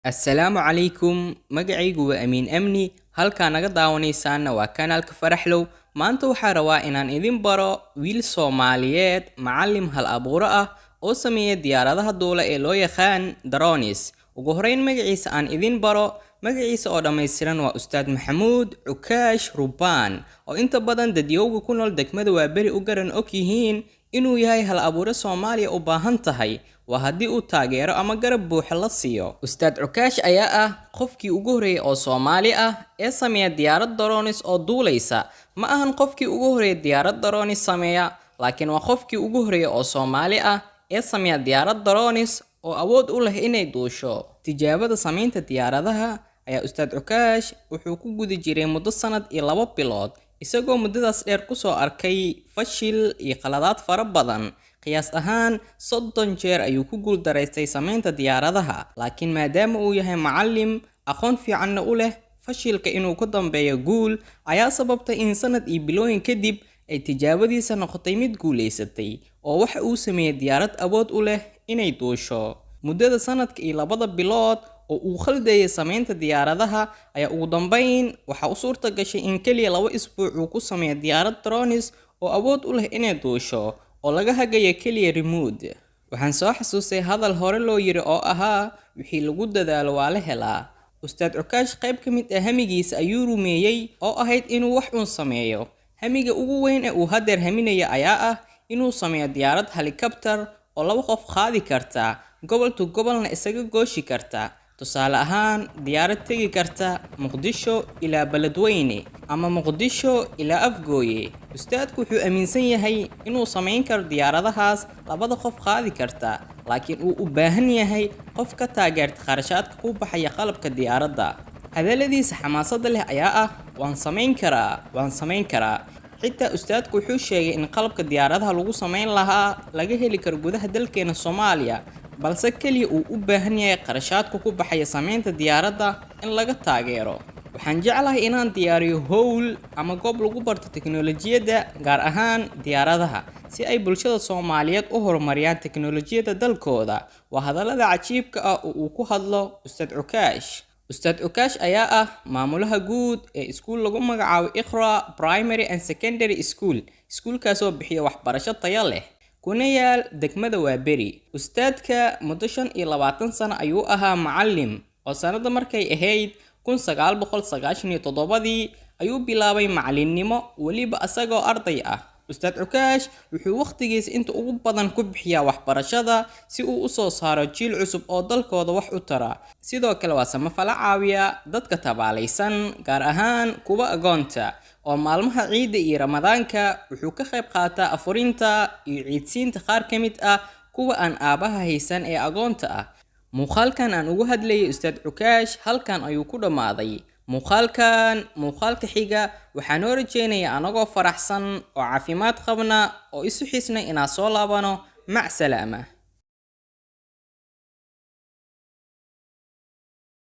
السلام عليكم magacaygu waa Amiin Amni halka naga daawanaysaana waa kanaalka Faraxlow maanta waxa rabaa inaan idin baro wiil Soomaaliyeed macallim hal abuuro ah oo sameeya diyaaradaha duula ee loo yaqaan drones ugu horeyn magaciisa aan idin baro magaciisa oo dhameystiran waa Ustaad Maxamuud Cukaash Rubaan oo inta badan dadyoowga ku nool degmada waa bari u garan og yihiin inuu yahay hal abuuro Soomaaliya u baahan tahay waa haddii uu taageero ama garab buuxa la siiyo. Ustaad Cukaash ayaa ah qofkii ugu horeeyay oo Soomaali ah ee sameeya diyaarad drones oo duulaysa. Ma ahan qofkii ugu horeeyay diyaarad drones sameeya, laakiin waa qofkii ugu horeeyay oo Soomaali ah ee sameeya diyaarad drones oo awood u leh inay duusho. Tijaabada sameynta diyaaradaha ayaa Ustaad Cukaash wuxuu ku guda jiray muddo sanad iyo 2 bilood isagoo muddadaas dheer ku soo arkay fashil iyo qaladaad fara badan. qiyaas ahaan 30 jeer ayuu ku guuldareystay sameynta diyaaradaha, laakiin maadaama uu yahay macallim aqoon fiican u leh fashilka inuu ku dambeeyo guul ayaa sababtay in sanad iyo bilooyin kadib ay tijaabadiisa noqotay mid guuleysatay oo waxa uu sameeyay diyaarad awood u leh inay duusho. muddada sanadka iyo 2 bilood oo uu khaldayay sameynta diyaaradaha ayaa ugu dambeyn waxa uu suurta gashay in kaliya 2 isbuuc uu ku sameeyo diyaarad drones oo awood u leh inay duusho oo laga hagayo kaliya remote. waxaan soo xasuustay hadal hore loo yiri oo ahaa wixii lagu dadaalo waa la helaa. Ustaad Cukaash qayb ka mid ah hamigiisa ayuu rumeeyay oo ahayd inuu wax uun sameeyo. hamiga ugu weyn ee uu hadeer haminaya ayaa ah inuu sameeyo diyaarad helicopter oo 2 qof qaadi karta gobol to gobolna isaga gooshi karta. tusaale ahaan diyaarad tegi karta Muqdisho ilaa Beledweyne ama Muqdisho ilaa Afgooye. Ustaadku wuxuu aaminsan yahay inuu sameyn karo diyaaradahaas 2 qof qaadi karta, laakiin uu u baahan yahay qof ka taageerta kharashaadka ku baxaya qalabka diyaaradda. hadaladiisa xamaasada leh ayaa ah waan sameyn karaa. xitaa ustaadku wuxuu sheegay in qalabka diyaaradaha lagu sameyn lahaa laga heli karo gudaha dalkeena Soomaaliya, balse kaliya uu u baahan yahay qarashaadka ku baxaya sameynta diyaaradda in laga taageero. waxaan jeclahay inaan diyaariyo howl ama goob lagu barto teknoolajiyadda gaar ahaan diyaaradaha si ay bulshada Soomaaliyeed u horumariyaan teknoolajiyadda dalkooda. waa hadalada cajiibka ah oo uu ku hadlo Ustaad Cukaash. Ustaad Cukaash ayaa ah maamulaha guud ee iskuul lagu magacaabo Iqra Primary and Secondary School. iskuulkaas oo bixiya waxbarasho tayo leh kuna yaal degmada waa bari. Ustaadka muddo 25 sano ayuu ahaa macallim oo sanada markay ahayd 1997 ayuu bilaabay macallinnimo waliba asagoo arday ah. Ustaad Cukaash wuxuu waqtigiisa inta ugu badan ku bixiyaa waxbarashada si uu u soo saaro jiil cusub oo dalkooda wax u tara. sidoo kale waa samafala caawiya dadka tabaalaysan gaar ahaan kuwa agoonta oo maalmaha ciida iyo ramadaanka wuxuu ka qayb qaataa afurinta iyo ciidsiinta qaar ka mid ah kuwa aan aabaha haysan ee agoonta ah. muuqaalkan aan ugu hadlayay Ustaad Cukaash halkan ayuu ku dhamaaday. muuqaalka xiga waxaan oo rajeynayaa anagoo faraxsan oo caafimaad qabna oo isu xisnay inaan soo laabano. mac salaama.